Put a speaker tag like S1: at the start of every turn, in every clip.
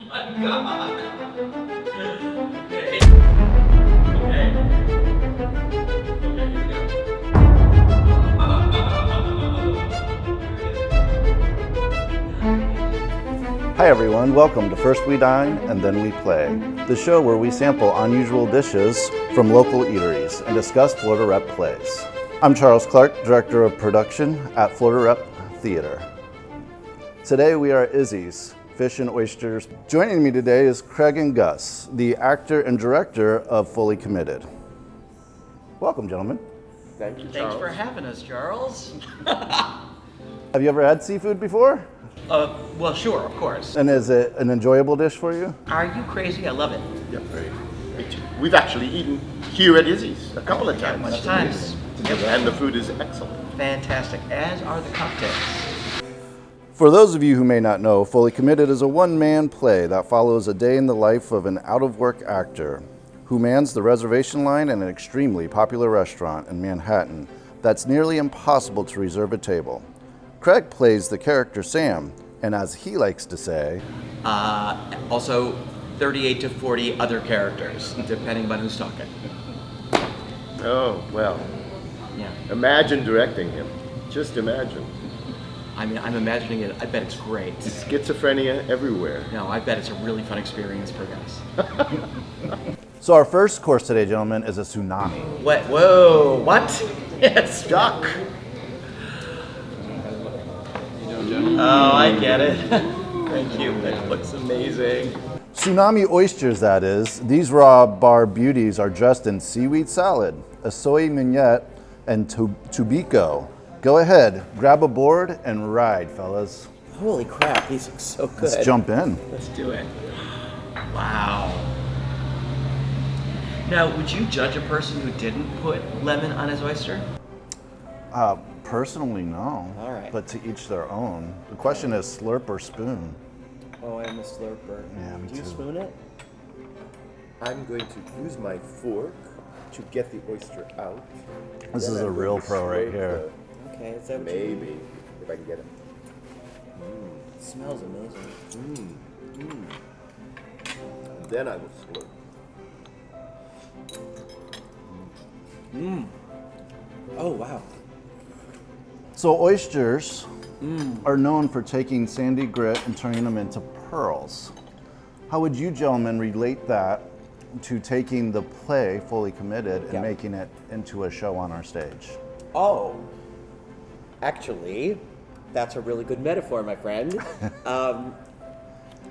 S1: my God. Okay. Okay. Okay, here we go.
S2: Hi everyone, welcome to First We Dine and Then We Play, the show where we sample unusual dishes from local eateries and discuss Florida Rep plays. I'm Charles Clark, Director of Production at Florida Rep Theater. Today we are at Izzy's Fish and Oysters. Joining me today is Kraig and Gus, the actor and director of Fully Committed. Welcome, gentlemen.
S3: Thank you, Charles.
S1: Thanks for having us, Charles.
S2: Have you ever had seafood before?
S1: Well, sure, of course.
S2: And is it an enjoyable dish for you?
S1: Are you crazy? I love it.
S3: Yeah, very. We've actually eaten here at Izzy's a couple of times.
S1: Much times.
S3: And the food is excellent.
S1: Fantastic, as are the cocktails.
S2: For those of you who may not know, Fully Committed is a one-man play that follows a day in the life of an out-of-work actor who mans the reservation line at an extremely popular restaurant in Manhattan that's nearly impossible to reserve a table. Kraig plays the character Sam, and as he likes to say,
S1: Also, 38 to 40 other characters, depending on who's talking.
S3: Oh, well.
S1: Yeah.
S3: Imagine directing him. Just imagine.
S1: I mean, I'm imagining it. I bet it's great.
S3: Schizophrenia everywhere.
S1: No, I bet it's a really fun experience for us.
S2: So our first course today, gentlemen, is a tsunami.
S1: What? Whoa, what? It's
S3: Duck.
S1: Oh, I get it. Thank you. That looks amazing.
S2: Tsunami Oysters, that is. These raw bar beauties are dressed in seaweed salad, a soy mignette, and tubiko. Go ahead, grab a board and ride, fellas.
S4: Holy crap, these look so good.
S2: Let's jump in.
S1: Let's do it. Wow. Now, would you judge a person who didn't put lemon on his oyster?
S2: Personally, no.
S4: All right.
S2: But to each their own. The question is slurp or spoon?
S4: Oh, I'm a slurper.
S2: Yeah, me
S4: Do you
S2: too.
S4: spoon it?
S3: I'm going to use my fork to get the oyster out.
S2: This
S3: Then
S2: is
S3: I'm
S2: a
S3: going
S2: real
S3: to
S2: pro right
S3: slurp
S2: here.
S4: Okay, is that
S3: the-
S4: what you
S3: Maybe, if I can get it.
S4: It smells amazing.
S3: Then I will slurp.
S4: Oh, wow.
S2: So oysters are known for taking sandy grit and turning them into pearls. How would you gentlemen relate that to taking the play Fully Committed and
S4: Yeah.
S2: making it into a show on our stage?
S4: Oh, actually, that's a really good metaphor, my friend.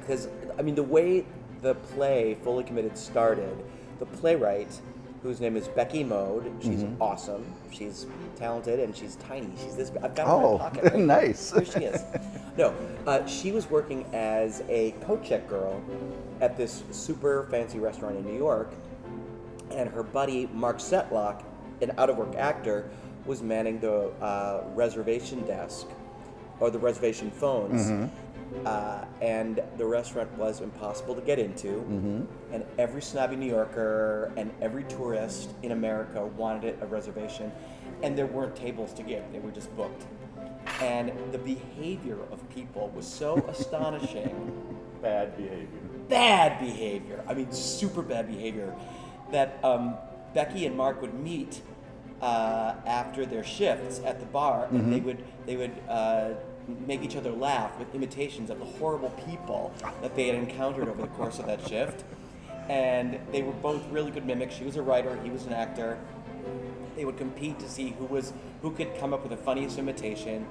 S4: Because, I mean, the way the play Fully Committed started, the playwright, whose name is Becky Mode, she's awesome, she's talented, and she's tiny. She's this, I've got her in my pocket. Right?
S2: Nice.
S4: Here she is. No, she was working as a coat check girl at this super fancy restaurant in New York, and her buddy Mark Setlock, an out-of-work actor, was manning the reservation desk, or the reservation phones, and the restaurant was impossible to get into, and every snobby New Yorker and every tourist in America wanted a reservation, and there weren't tables to give, they were just booked. And the behavior of people was so astonishing.
S3: Bad behavior.
S4: Bad behavior. I mean, super bad behavior. That Becky and Mark would meet after their shifts at the bar, and they would make each other laugh with imitations of the horrible people that they had encountered over the course of that shift. And they were both really good mimics. She was a writer, he was an actor. They would compete to see who could come up with the funniest imitation.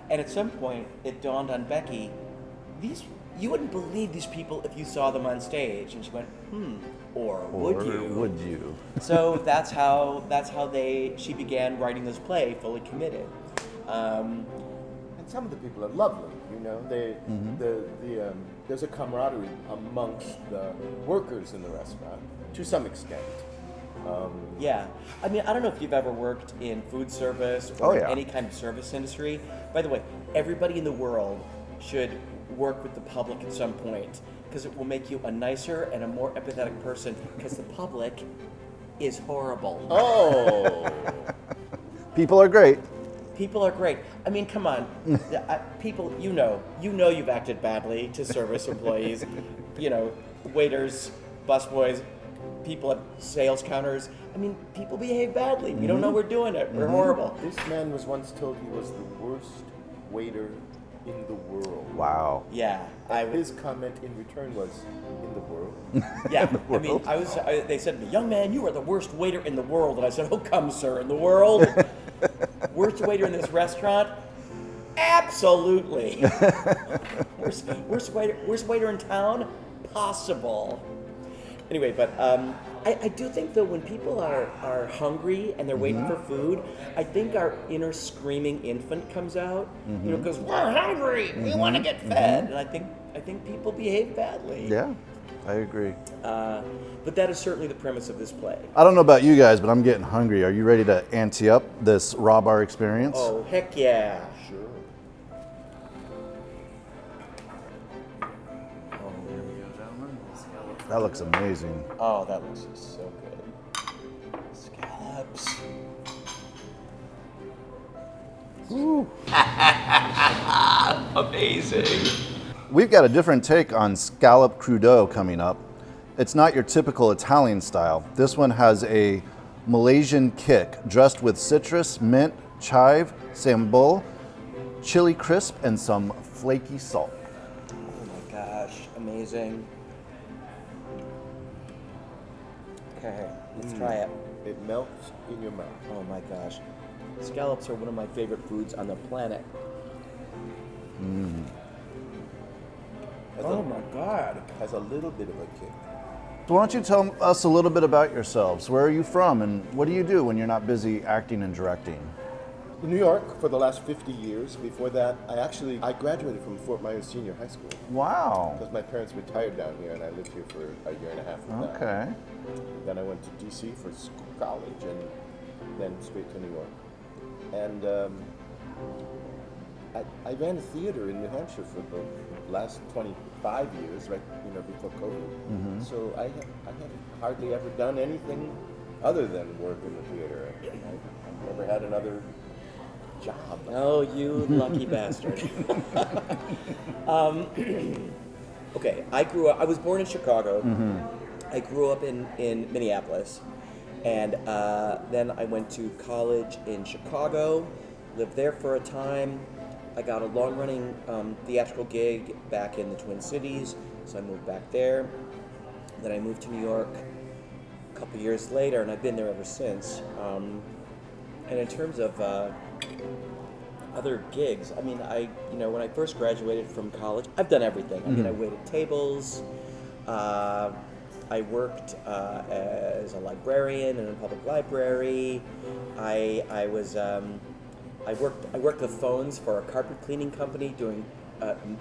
S4: And at some point, it dawned on Becky, you wouldn't believe these people if you saw them on stage. And she went, or would you?
S2: Would you?
S4: So that's how she began writing this play, Fully Committed.
S3: And some of the people are lovely, you know. There's a camaraderie amongst the workers in the restaurant, to some extent.
S4: Yeah. I mean, I don't know if you've ever worked in food service or
S2: Oh, yeah.
S4: any kind of service industry. By the way, everybody in the world should work with the public at some point, because it will make you a nicer and a more empathetic person, because the public is horrible.
S3: Oh!
S2: People are great.
S4: People are great. I mean, come on. People, you know you've acted badly to service employees. you know, waiters, busboys, people at sales counters. I mean, people behave badly. We don't know we're doing it. We're horrible.
S3: This man was once told he was the worst waiter in the world.
S2: Wow.
S4: Yeah,
S3: His comment in return was, in the world?
S4: Yeah, I mean, they said to me, young man, you are the worst waiter in the world. And I said, oh, come, sir, in the world? Worst waiter in this restaurant? Absolutely. worst waiter in town? Possible. Anyway, but I do think, though, when people are hungry and they're waiting for food, I think our inner screaming infant comes out, you know, because we're hungry, we want to get fed. And I think people behave badly.
S2: Yeah, I agree.
S4: But that is certainly the premise of this play.
S2: I don't know about you guys, but I'm getting hungry. Are you ready to ante up this raw bar experience?
S4: Oh, heck yeah.
S3: Sure.
S1: Oh, here we go, gentlemen. Scallop.
S2: That looks amazing.
S4: Oh, that looks so good. Scallops.
S2: Ooh.
S1: Amazing.
S2: We've got a different take on Scallop Crudo coming up. It's not your typical Italian style. This one has a Malaysian kick, dressed with citrus, mint, chive, sambal, chili crisp, and some flaky salt.
S4: Oh my gosh, amazing. Okay, let's try it.
S3: It melts in your mouth.
S4: Oh my gosh. Scallops are one of my favorite foods on the planet. Oh my God.
S3: Has a little bit of a kick.
S2: So why don't you tell us a little bit about yourselves? Where are you from, and what do you do when you're not busy acting and directing?
S3: In New York for the last 50 years. Before that, I graduated from Fort Myers Senior High School
S2: Wow.
S3: because my parents retired down here, and I lived here for a year and a half with them.
S2: Okay.
S3: Then I went to D.C. for college, and then straight to New York. And I ran a theater in New Hampshire for the last 25 years, right, you know, before COVID. So I have hardly ever done anything other than work in the theater. I've never had another job.
S4: Oh, you lucky bastard. Okay, I was born in Chicago. I grew up in Minneapolis. And then I went to college in Chicago, lived there for a time. I got a long-running theatrical gig back in the Twin Cities, so I moved back there. Then I moved to New York a couple years later, and I've been there ever since. And in terms of other gigs, I mean, when I first graduated from college, I've done everything. I mean, I waited tables. I worked as a librarian in a public library. I worked the phones for a carpet cleaning company,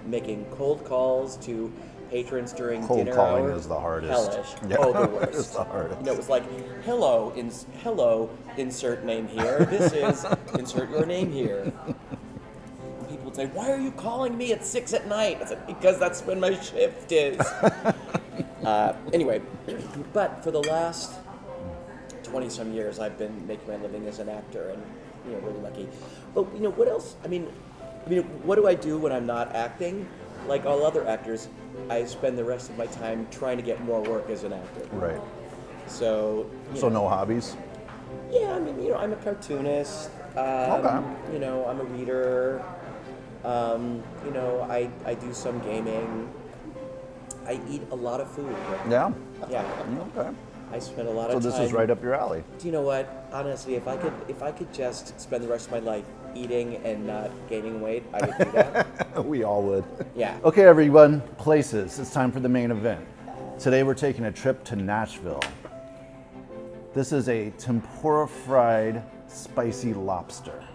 S4: making cold calls to patrons during
S2: Cold
S4: dinner
S2: calling
S4: hour.
S2: is the hardest.
S4: Hellish.
S2: Yeah.
S4: Oh, the worst.
S2: It's the hardest.
S4: You know, it was like, hello, insert name here. This is insert your name here. And people would say, why are you calling me at 6 at night? I said, because that's when my shift is. Anyway, but for the last 20-some years, I've been making my living as an actor, and really lucky. But what else? I mean, what do I do when I'm not acting? Like all other actors, I spend the rest of my time trying to get more work as an actor.
S2: Right.
S4: So.
S2: So no hobbies?
S4: Yeah, I mean, I'm a cartoonist.
S2: Okay.
S4: I'm a reader. I do some gaming. I eat a lot of food.
S2: Yeah.
S4: Yeah.
S2: Okay.
S4: I spend a lot
S2: So
S4: of time.
S2: this is right up your alley.
S4: Do you know what? Honestly, if I could just spend the rest of my life eating and not gaining weight, I would do that.
S2: We all would.
S4: Yeah.
S2: Okay, everyone, places. It's time for the main event. Today we're taking a trip to Nashville. This is a tempura fried spicy lobster.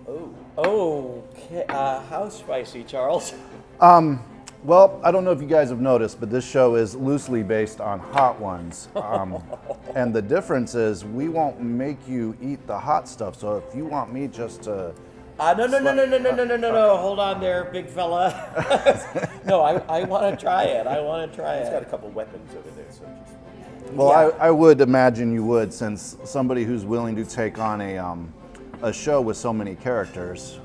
S4: Oh. Okay. How spicy, Charles?
S2: Well, I don't know if you guys have noticed, but this show is loosely based on Hot Ones. And the difference is we won't make you eat the hot stuff. So if you want me just to...
S4: No. Hold on there, big fella. No, I want to try it.
S3: He's got a couple weapons over there, so just...
S2: Well,
S4: Yeah.
S2: I would imagine you would, since somebody who's willing to take on a show with so many characters,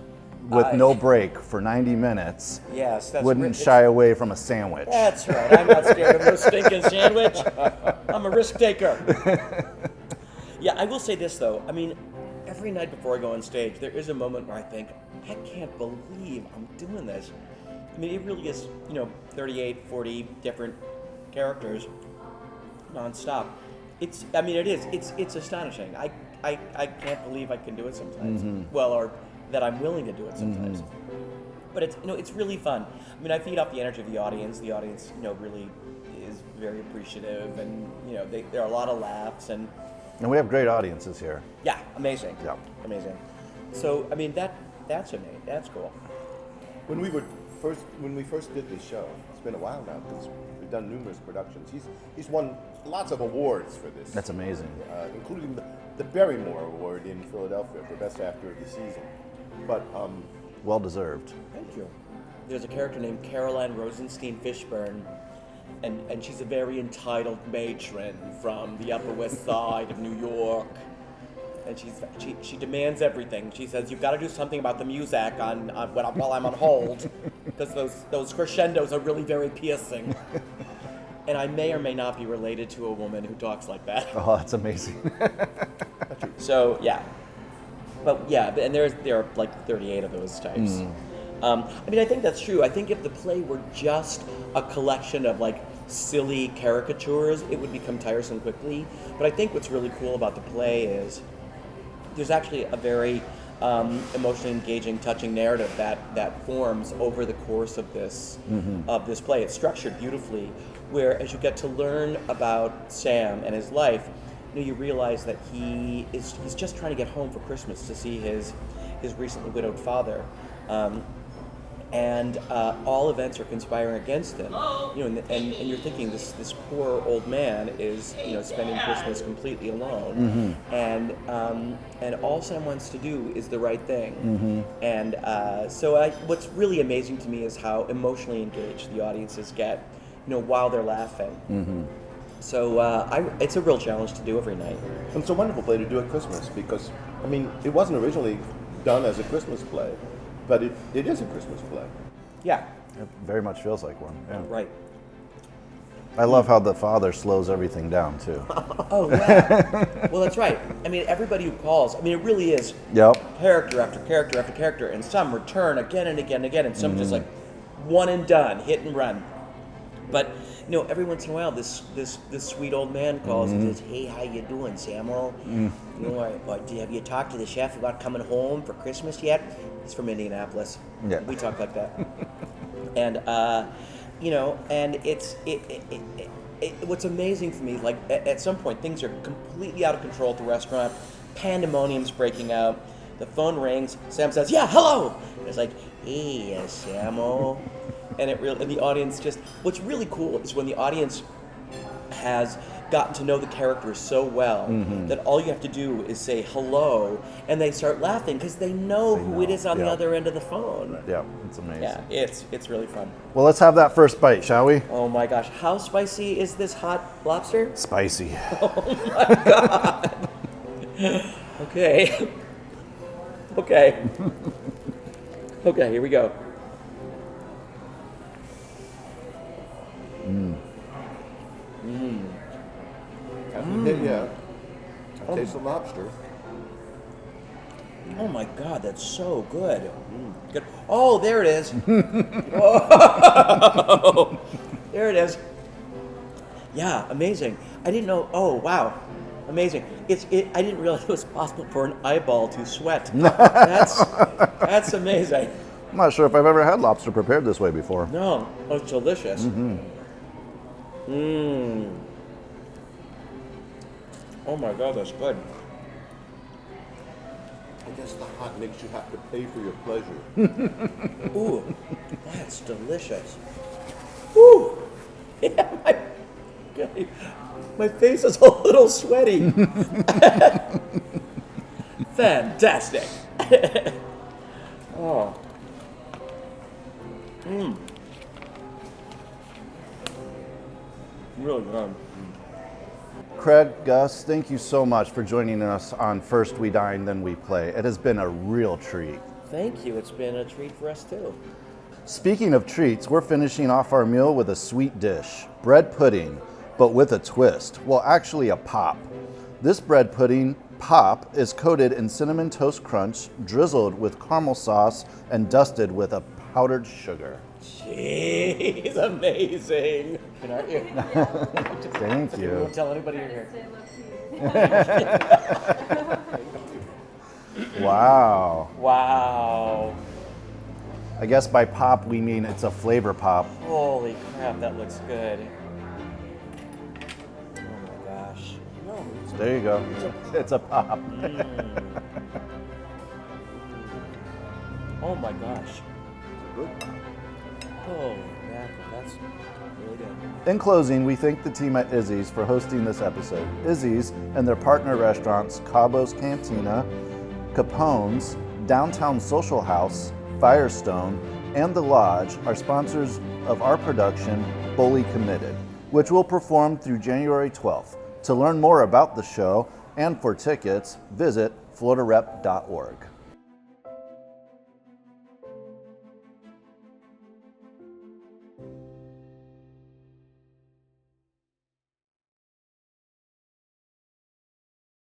S2: with no break for 90 minutes
S4: Yes, that's
S2: wouldn't shy away from a sandwich.
S4: That's right. I'm not scared of no stinking sandwich. I'm a risk taker. Yeah, I will say this though. I mean, every night before I go on stage, there is a moment where I think, I can't believe I'm doing this. I mean, it really is, 38, 40 different characters nonstop. It is. It's astonishing. I can't believe I can do it sometimes. Well, or that I'm willing to do it sometimes. But it's really fun. I mean, I feed off the energy of the audience. The audience, really is very appreciative, and there are a lot of laughs, and
S2: we have great audiences here.
S4: yeah, amazing.
S2: Yeah.
S4: Amazing. So I mean that's amazing. That's cool.
S3: When we first did this show, it's been a while now because we've done numerous productions. He's won lots of awards for this.
S2: That's amazing.
S3: Including the Barrymore Award in Philadelphia for Best Actor of the Season. But
S2: Well deserved.
S3: thank you.
S4: There's a character named Caroline Rosenstein Fishburne, and she's a very entitled matron from the Upper West Side of New York. And she demands everything. She says, "You've got to do something about the music while I'm on hold, because those crescendos are really very piercing." And I may or may not be related to a woman who talks like that.
S2: Oh, that's amazing.
S4: So yeah, but yeah, and there are like 38 of those types. I think that's true. I think if the play were just a collection of like silly caricatures, it would become tiresome quickly. But I think what's really cool about the play is there's actually a very emotionally engaging, touching narrative that forms over the course of this play. It's structured beautifully, where as you get to learn about Sam and his life, you realize that he's just trying to get home for Christmas to see his recently widowed father. And all events are conspiring against him. And you're thinking this poor old man is spending Christmas completely alone, and all Sam wants to do is the right thing. And so what's really amazing to me is how emotionally engaged the audiences get, while they're laughing. So it's a real challenge to do every night.
S3: And it's a wonderful play to do at Christmas because, it wasn't originally done as a Christmas play, but it is a Christmas play.
S4: Yeah.
S2: It very much feels like one. Yeah.
S4: Right.
S2: I love how the father slows everything down too.
S4: Oh yeah. Well, that's right. Everybody who calls. It really is.
S2: Yep.
S4: Character after character after character, and some return again and again and again, and some just like one and done, hit and run. But every once in a while, this sweet old man calls and says, "Hey, how you doing, Samuel? Have you talked to the chef about coming home for Christmas yet?" He's from Indianapolis.
S2: Yeah.
S4: We talk like that. And and it's what's amazing for me, like at some point things are completely out of control at the restaurant. Pandemonium's breaking out. The phone rings. Sam says, "Yeah, hello." And it's like, "Hey, Samuel." And the audience just, what's really cool is when the audience has gotten to know the characters so well that all you have to do is say hello, and they start laughing because they know who it is on the other end of the phone.
S2: Yeah, it's amazing.
S4: Yeah, it's really fun.
S2: Well, let's have that first bite, shall we?
S4: Oh my gosh, how spicy is this hot lobster?
S2: Spicy.
S4: Oh my god. Okay. Okay. Okay, here we go.
S3: Hasn't hit yet. I taste the lobster.
S4: Oh my god, that's so good. Good. Oh, there it is. Whoa. There it is. Yeah, amazing. I didn't know. Oh, wow. Amazing. I didn't realize it was possible for an eyeball to sweat. That's amazing.
S2: I'm not sure if I've ever had lobster prepared this way before.
S4: No. Oh, it's delicious. Oh my god, that's good.
S3: I guess the hot makes you have to pay for your pleasure.
S4: Ooh, that's delicious. Ooh. Yeah, my face is a little sweaty. Fantastic. Oh. Really good.
S2: Kraig, Gus, thank you so much for joining us on First We Dine, Then We Play. It has been a real treat.
S5: thank you. It's been a treat for us too.
S2: Speaking of treats, we're finishing off our meal with a sweet dish, bread pudding, but with a twist. Well, actually a pop. This bread pudding pop is coated in cinnamon toast crunch, drizzled with caramel sauce, and dusted with a powdered sugar.
S5: Jeez, amazing. Aren't you?
S2: Thank
S5: You
S2: you.
S5: won't tell anybody you're here.
S2: Wow.
S5: Wow.
S2: I guess by pop we mean it's a flavor pop.
S5: Holy crap, that looks good. Oh my gosh.
S3: No,
S2: There you go. It's a pop.
S5: Oh my gosh.
S3: it's a good pop.
S5: Holy mackerel, that's really good.
S2: In closing, we thank the team at Izzy's for hosting this episode. Izzy's and their partner restaurants, Cabo's Cantina, Capone's, Downtown Social House, Firestone, and The Lodge are sponsors of our production, Fully Committed, which will perform through January 12th. To learn more about the show and for tickets, visit floridarep.org.